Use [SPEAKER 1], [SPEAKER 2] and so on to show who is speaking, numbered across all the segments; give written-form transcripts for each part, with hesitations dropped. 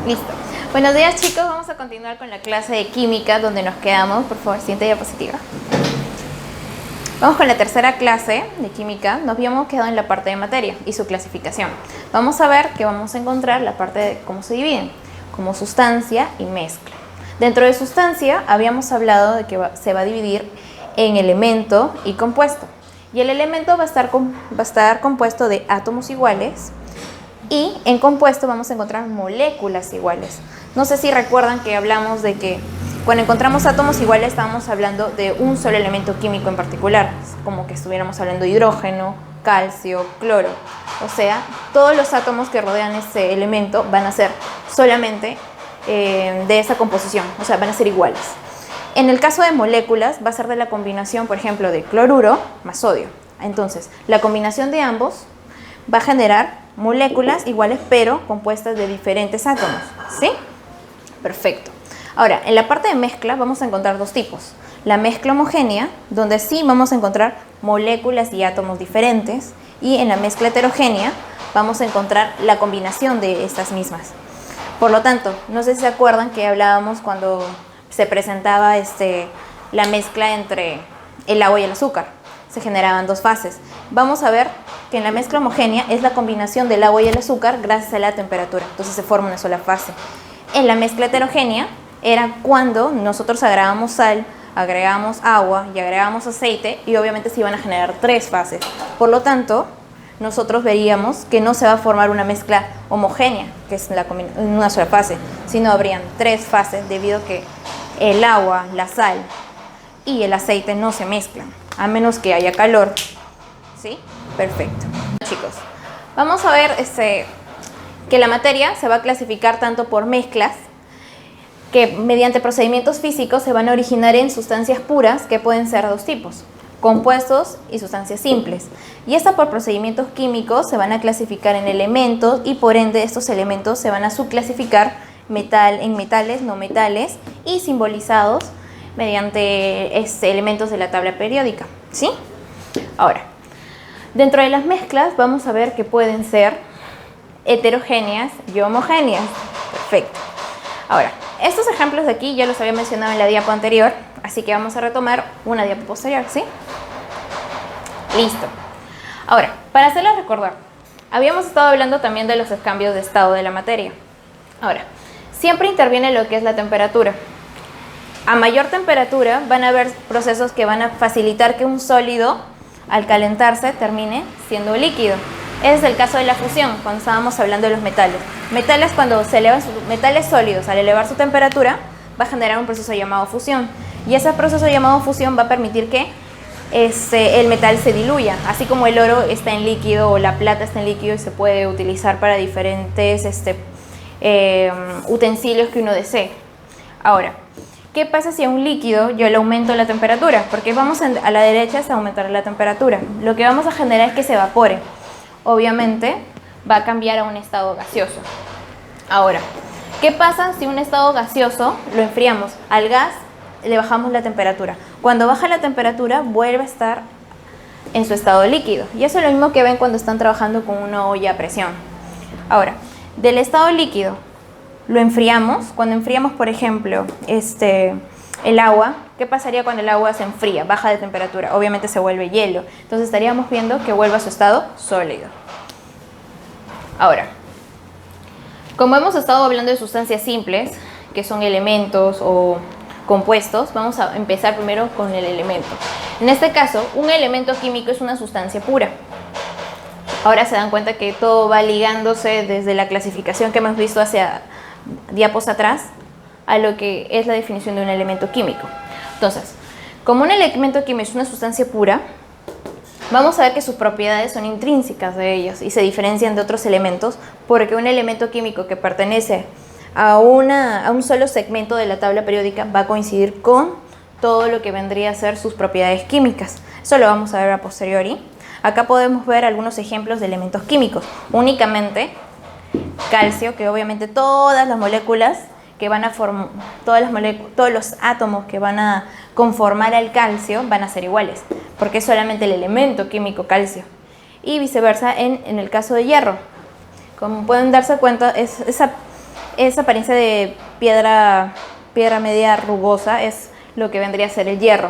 [SPEAKER 1] Listo. Buenos días, chicos. Vamos a continuar con la clase de química donde nos quedamos. Por favor, siguiente diapositiva. Vamos con la tercera clase de química. Nos habíamos quedado en la parte de materia y su clasificación. Vamos a ver que vamos a encontrar la parte de cómo se dividen, como sustancia y mezcla. Dentro de sustancia habíamos hablado de que se va a dividir en elemento y compuesto. Y el elemento va a estar compuesto de átomos iguales y en compuesto vamos a encontrar moléculas iguales. No sé si recuerdan que hablamos de que cuando encontramos átomos iguales estábamos hablando de un solo elemento químico en particular, como que estuviéramos hablando de hidrógeno, calcio, cloro. O sea, todos los átomos que rodean ese elemento van a ser solamente de esa composición, o sea, van a ser iguales. En el caso de moléculas va a ser de la combinación, por ejemplo, de cloruro más sodio. Entonces, la combinación de ambos va a generar moléculas iguales pero compuestas de diferentes átomos, ¿sí? Perfecto. Ahora, en la parte de mezcla vamos a encontrar dos tipos. La mezcla homogénea, donde sí vamos a encontrar moléculas y átomos diferentes, y en la mezcla heterogénea vamos a encontrar la combinación de estas mismas. Por lo tanto, no sé si se acuerdan que hablábamos cuando se presentaba la mezcla entre el agua y el azúcar. Se generaban dos fases. Vamos a ver que en la mezcla homogénea es la combinación del agua y el azúcar gracias a la temperatura. Entonces se forma una sola fase. En la mezcla heterogénea era cuando nosotros agregamos sal, agregamos agua y agregamos aceite y obviamente se iban a generar tres fases. Por lo tanto, nosotros veríamos que no se va a formar una mezcla homogénea, que es una sola fase, sino habrían tres fases debido a que el agua, la sal y el aceite no se mezclan, a menos que haya calor. ¿Sí? Perfecto. Chicos, vamos a ver que la materia se va a clasificar tanto por mezclas, que mediante procedimientos físicos se van a originar en sustancias puras, que pueden ser dos tipos: compuestos y sustancias simples. Y estas por procedimientos químicos se van a clasificar en elementos y por ende estos elementos se van a subclasificar en metales, no metales y simbolizados mediante elementos de la tabla periódica, ¿sí? Ahora, dentro de las mezclas vamos a ver que pueden ser heterogéneas y homogéneas. Perfecto. Ahora, estos ejemplos de aquí ya los había mencionado en la diapo anterior, así que vamos a retomar una diapo posterior, ¿sí? Listo. Ahora, para hacerles recordar, habíamos estado hablando también de los cambios de estado de la materia. Ahora, siempre interviene lo que es la temperatura. A mayor temperatura van a haber procesos que van a facilitar que un sólido, al calentarse, termine siendo líquido. Ese es el caso de la fusión, cuando estábamos hablando de los metales. Metales sólidos, al elevar su temperatura, va a generar un proceso llamado fusión. Y ese proceso llamado fusión va a permitir que el metal se diluya. Así como el oro está en líquido o la plata está en líquido y se puede utilizar para diferentes utensilios que uno desee. Ahora, ¿qué pasa si a un líquido yo le aumento la temperatura? Porque vamos a la derecha es aumentar la temperatura. Lo que vamos a generar es que se evapore. Obviamente va a cambiar a un estado gaseoso. Ahora, ¿qué pasa si un estado gaseoso lo enfriamos? Al gas le bajamos la temperatura. Cuando baja la temperatura vuelve a estar en su estado líquido. Y eso es lo mismo que ven cuando están trabajando con una olla a presión. Ahora, del estado líquido lo enfriamos. Cuando enfriamos, por ejemplo, el agua, ¿qué pasaría cuando el agua se enfría, baja de temperatura? Obviamente se vuelve hielo. Entonces estaríamos viendo que vuelve a su estado sólido. Ahora, como hemos estado hablando de sustancias simples, que son elementos o compuestos, vamos a empezar primero con el elemento. En este caso, un elemento químico es una sustancia pura. Ahora se dan cuenta que todo va ligándose desde la clasificación que hemos visto hacia diapos atrás a lo que es la definición de un elemento químico. Entonces, como un elemento químico es una sustancia pura, vamos a ver que sus propiedades son intrínsecas de ellos y se diferencian de otros elementos, porque un elemento químico que pertenece a un solo segmento de la tabla periódica va a coincidir con todo lo que vendría a ser sus propiedades químicas. Eso lo vamos a ver a posteriori. Acá podemos ver algunos ejemplos de elementos químicos. Únicamente calcio, que obviamente todas las moléculas que van a formar, todos los átomos que van a conformar el calcio van a ser iguales, porque es solamente el elemento químico calcio. Y viceversa en el caso de hierro. Como pueden darse cuenta, esa esa apariencia de piedra media rugosa es lo que vendría a ser el hierro.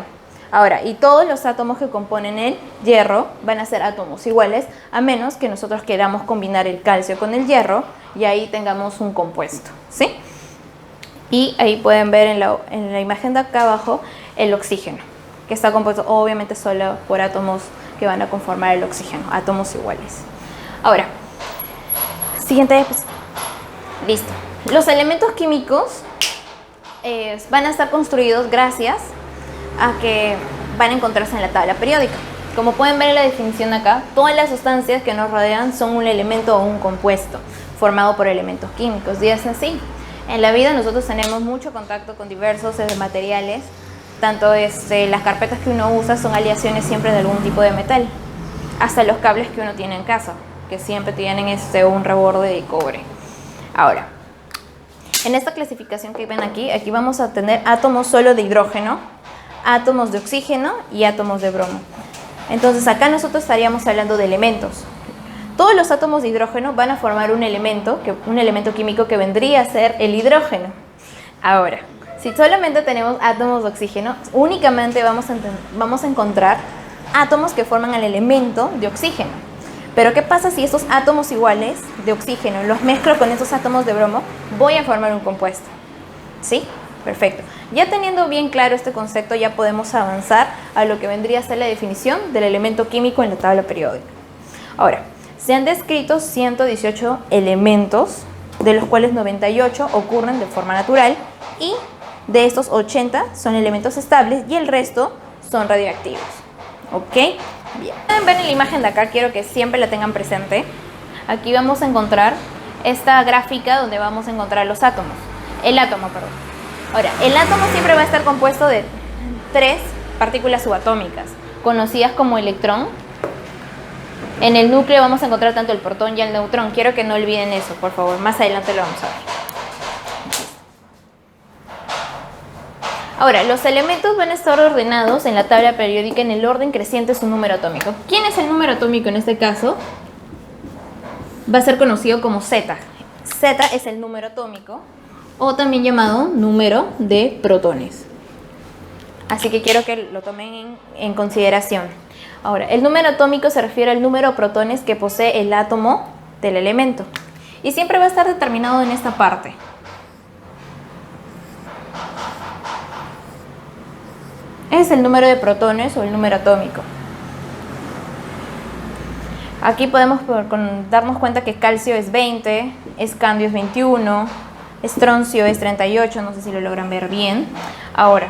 [SPEAKER 1] Ahora, y todos los átomos que componen el hierro van a ser átomos iguales, a menos que nosotros queramos combinar el calcio con el hierro y ahí tengamos un compuesto, ¿sí? Y ahí pueden ver en la imagen de acá abajo el oxígeno, que está compuesto obviamente solo por átomos que van a conformar el oxígeno, átomos iguales. Ahora, siguiente diapositiva. Listo. Los elementos químicos van a estar construidos gracias a que van a encontrarse en la tabla periódica. Como pueden ver en la definición acá, todas las sustancias que nos rodean son un elemento o un compuesto formado por elementos químicos, y es así. En la vida nosotros tenemos mucho contacto con diversos materiales, tanto las carpetas que uno usa son aleaciones siempre de algún tipo de metal, hasta los cables que uno tiene en casa, que siempre tienen un reborde de cobre. Ahora, en esta clasificación que ven aquí vamos a tener átomos solo de hidrógeno, átomos de oxígeno y átomos de bromo. Entonces acá nosotros estaríamos hablando de elementos. Todos los átomos de hidrógeno van a formar un elemento químico que vendría a ser el hidrógeno. Ahora, si solamente tenemos átomos de oxígeno, únicamente vamos a encontrar átomos que forman el elemento de oxígeno. Pero ¿qué pasa si estos átomos iguales de oxígeno los mezclo con estos átomos de bromo? Voy a formar un compuesto. ¿Sí? Perfecto. Ya teniendo bien claro este concepto, ya podemos avanzar a lo que vendría a ser la definición del elemento químico en la tabla periódica. Ahora, se han descrito 118 elementos, de los cuales 98 ocurren de forma natural, y de estos 80 son elementos estables y el resto son radioactivos. ¿Ok? Bien. Pueden ver en la imagen de acá, quiero que siempre la tengan presente. Aquí vamos a encontrar esta gráfica donde vamos a encontrar los átomos. El átomo, perdón. Ahora, el átomo siempre va a estar compuesto de 3 partículas subatómicas, conocidas como electrón. En el núcleo vamos a encontrar tanto el protón y el neutrón. Quiero que no olviden eso, por favor. Más adelante lo vamos a ver. Ahora, los elementos van a estar ordenados en la tabla periódica en el orden creciente de su número atómico. ¿Quién es el número atómico en este caso? Va a ser conocido como Z. Z es el número atómico, o también llamado número de protones. Así que quiero que lo tomen en consideración. Ahora, el número atómico se refiere al número de protones que posee el átomo del elemento. Y siempre va a estar determinado en esta parte. Es el número de protones o el número atómico. Aquí podemos darnos cuenta que calcio es 20, escandio es 21, estroncio es 38, no sé si lo logran ver bien. Ahora,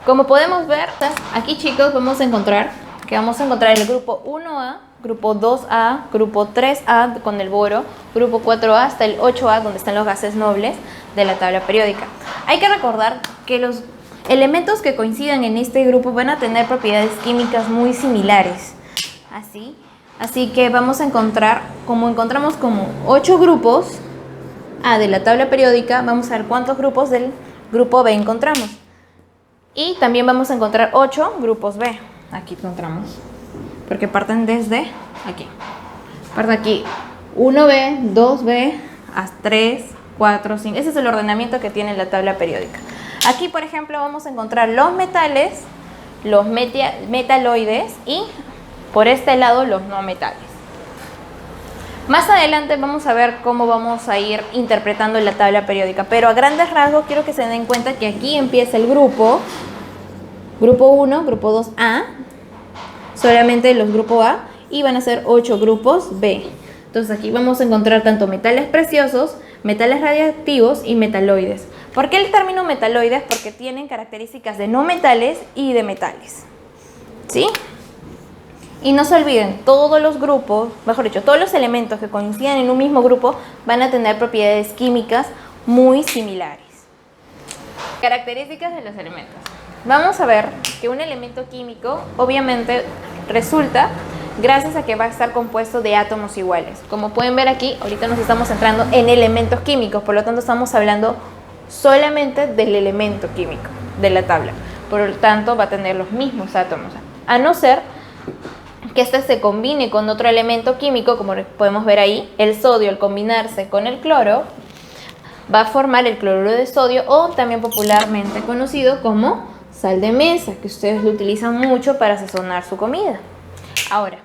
[SPEAKER 1] como podemos ver, aquí chicos vamos a encontrar el grupo 1A, grupo 2A, grupo 3A con el boro, grupo 4A hasta el 8A donde están los gases nobles de la tabla periódica. Hay que recordar que los elementos que coincidan en este grupo van a tener propiedades químicas muy similares. Así que vamos a encontrar, como encontramos como 8 grupos A de la tabla periódica, vamos a ver cuántos grupos del grupo B encontramos. Y también vamos a encontrar 8 grupos B. Aquí encontramos, porque parten desde aquí. Parten aquí 1B, 2B, hasta 3, 4, 5. Ese es el ordenamiento que tiene la tabla periódica. Aquí, por ejemplo, vamos a encontrar los metales, los metaloides y por este lado los no metales. Más adelante vamos a ver cómo vamos a ir interpretando la tabla periódica, pero a grandes rasgos quiero que se den cuenta que aquí empieza el grupo 1, grupo 2A, solamente los grupos A, y van a ser 8 grupos B. Entonces aquí vamos a encontrar tanto metales preciosos, metales radiactivos y metaloides. ¿Por qué el término metaloides? Porque tienen características de no metales y de metales. ¿Sí? Y no se olviden, todos los grupos, mejor dicho, todos los elementos que coincidan en un mismo grupo van a tener propiedades químicas muy similares. Características de los elementos. Vamos a ver que un elemento químico obviamente resulta gracias a que va a estar compuesto de átomos iguales. Como pueden ver aquí, ahorita nos estamos centrando en elementos químicos, por lo tanto estamos hablando solamente del elemento químico de la tabla. Por lo tanto va a tener los mismos átomos, a no ser que este se combine con otro elemento químico, como podemos ver ahí, el sodio al combinarse con el cloro, va a formar el cloruro de sodio, o también popularmente conocido como sal de mesa, que ustedes lo utilizan mucho para sazonar su comida. Ahora,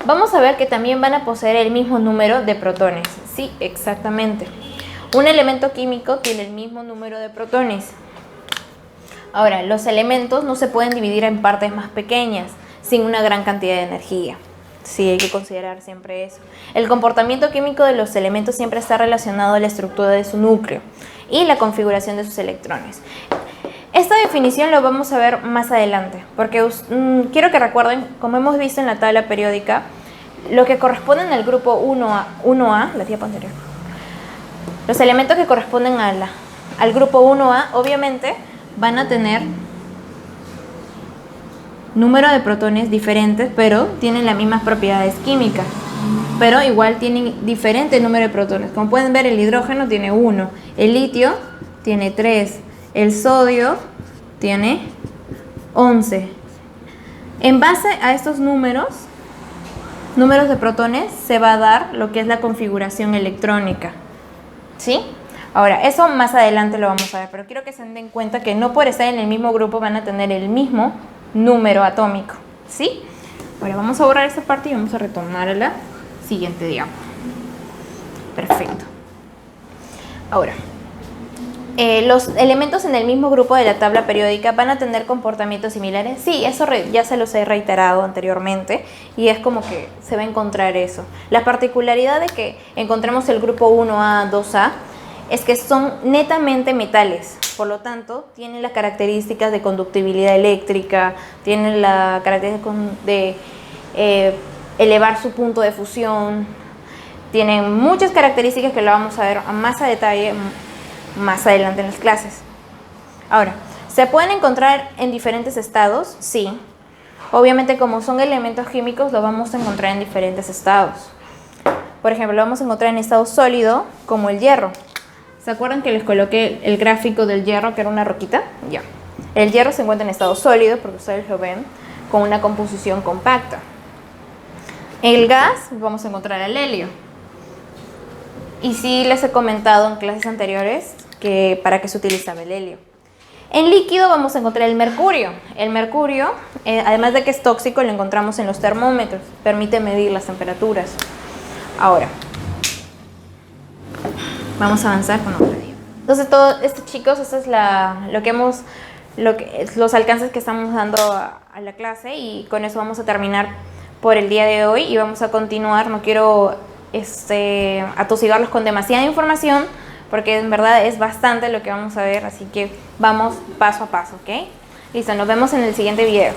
[SPEAKER 1] vamos a ver que también van a poseer el mismo número de protones. Sí, exactamente. Un elemento químico tiene el mismo número de protones. Ahora, los elementos no se pueden dividir en partes más pequeñas sin una gran cantidad de energía. Sí, hay que considerar siempre eso. El comportamiento químico de los elementos siempre está relacionado a la estructura de su núcleo y la configuración de sus electrones. Esta definición lo vamos a ver más adelante, porque quiero que recuerden, como hemos visto en la tabla periódica, lo que corresponden al grupo 1A, la diapo anterior, los elementos que corresponden al grupo 1A, obviamente, van a tener número de protones diferentes, pero tienen las mismas propiedades químicas, pero igual tienen diferente número de protones. Como pueden ver, el hidrógeno tiene 1, el litio tiene 3, el sodio tiene 11. En base a estos números de protones, se va a dar lo que es la configuración electrónica, ¿sí? Ahora, eso más adelante lo vamos a ver, pero quiero que se den cuenta que no por estar en el mismo grupo van a tener el mismo número atómico, ¿sí? Ahora vamos a borrar esta parte y vamos a retornar a la siguiente diapo. Perfecto. Ahora, los elementos en el mismo grupo de la tabla periódica van a tener comportamientos similares. Sí, eso ya se los he reiterado anteriormente y es como que se va a encontrar eso. La particularidad de que encontremos el grupo 1A, 2A, es que son netamente metales, por lo tanto tienen las características de conductibilidad eléctrica, tienen la característica de elevar su punto de fusión, tienen muchas características que lo vamos a ver más a detalle más adelante en las clases. Ahora, ¿se pueden encontrar en diferentes estados? Sí. Obviamente, como son elementos químicos, lo vamos a encontrar en diferentes estados. Por ejemplo, lo vamos a encontrar en estado sólido, como el hierro. ¿Se acuerdan que les coloqué el gráfico del hierro, que era una roquita? Ya. El hierro se encuentra en estado sólido, porque ustedes lo ven, con una composición compacta. El gas, vamos a encontrar el helio. Y sí les he comentado en clases anteriores que para qué se utilizaba el helio. En líquido vamos a encontrar el mercurio. El mercurio, además de que es tóxico, lo encontramos en los termómetros. Permite medir las temperaturas. Ahora, vamos a avanzar con otro día. Entonces, todo esto, chicos, esto es los alcances que estamos dando a la clase, y con eso vamos a terminar por el día de hoy y vamos a continuar. No quiero atosigarlos con demasiada información, porque en verdad es bastante lo que vamos a ver, así que vamos paso a paso, ¿ok? Listo, nos vemos en el siguiente video.